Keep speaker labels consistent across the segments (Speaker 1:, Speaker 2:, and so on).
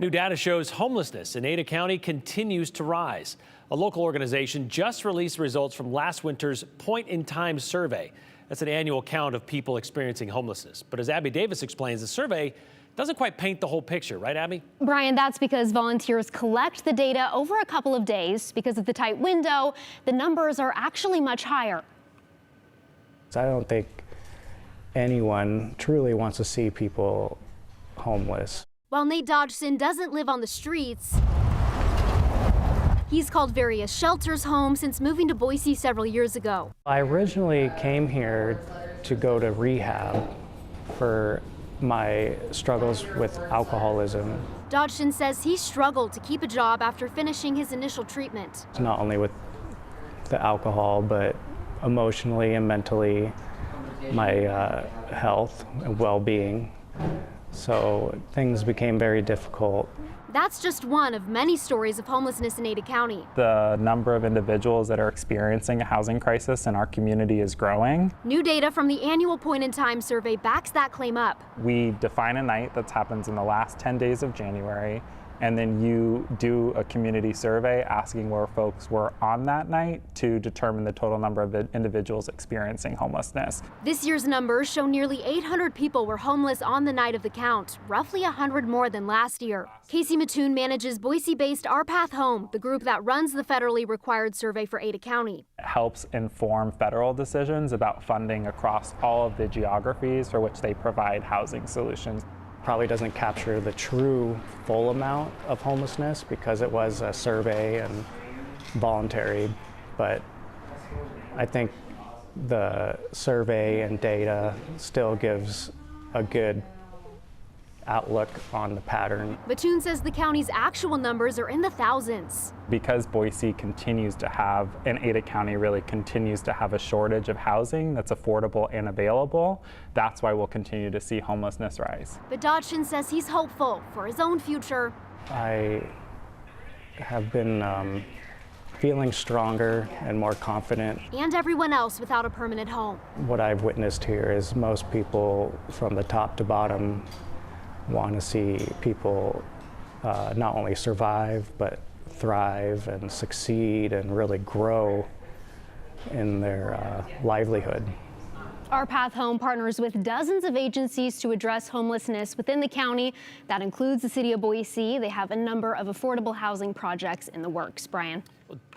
Speaker 1: New data shows homelessness in Ada County continues to rise. A local organization just released results from last winter's point-in-time survey. That's an annual count of people experiencing homelessness. But as Abby Davis explains, the survey doesn't quite paint the whole picture, right, Abby?
Speaker 2: Brian, that's because volunteers collect the data over a couple of days. Because of the tight window, the numbers are actually much higher.
Speaker 3: I don't think anyone truly wants to see people homeless.
Speaker 4: While Nate Dodgson doesn't live on the streets, he's called various shelters home since moving to Boise several years ago.
Speaker 3: I originally came here to go to rehab for my struggles with alcoholism.
Speaker 4: Dodgson says he struggled to keep a job after finishing his initial treatment.
Speaker 3: Not only with the alcohol, but emotionally and mentally, my health and well-being. So things became very difficult.
Speaker 4: That's just one of many stories of homelessness in Ada County.
Speaker 5: The number of individuals that are experiencing a housing crisis in our community is growing.
Speaker 4: New data from the annual point-in-time survey backs that claim up.
Speaker 5: We define a night that happens in the last 10 days of January, and then you do a community survey asking where folks were on that night to determine the total number of individuals experiencing homelessness.
Speaker 4: This year's numbers show nearly 800 people were homeless on the night of the count, roughly 100 more than last year. Casey Mattoon manages Boise-based Our Path Home, the group that runs the federally required survey for Ada County.
Speaker 5: It helps inform federal decisions about funding across all of the geographies for which they provide housing solutions.
Speaker 3: Probably doesn't capture the true full amount of homelessness because it was a survey and voluntary, but I think the survey and data still gives a good outlook on the pattern.
Speaker 4: Mattoon says the county's actual numbers are in the thousands.
Speaker 5: Because Boise continues to have, and Ada County really continues to have a shortage of housing that's affordable and available, that's why we'll continue to see homelessness rise.
Speaker 4: But Dodgson says he's hopeful for his own future.
Speaker 3: I have been feeling stronger and more confident.
Speaker 4: And everyone else without a permanent home.
Speaker 3: What I've witnessed here is most people from the top to bottom want to see people not only survive, but thrive and succeed and really grow in their livelihood.
Speaker 2: Our Path Home partners with dozens of agencies to address homelessness within the county. That includes the city of Boise. They have a number of affordable housing projects in the works. Brian.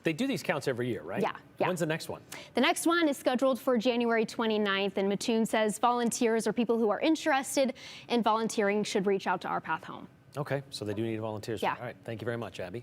Speaker 1: They do these counts every year, right?
Speaker 2: Yeah.
Speaker 1: When's the next one?
Speaker 2: The next one is scheduled for January 29th, and Mattoon says volunteers or people who are interested in volunteering should reach out to Our Path Home.
Speaker 1: Okay, so they do need volunteers.
Speaker 2: Yeah.
Speaker 1: All right, thank you very much, Abby.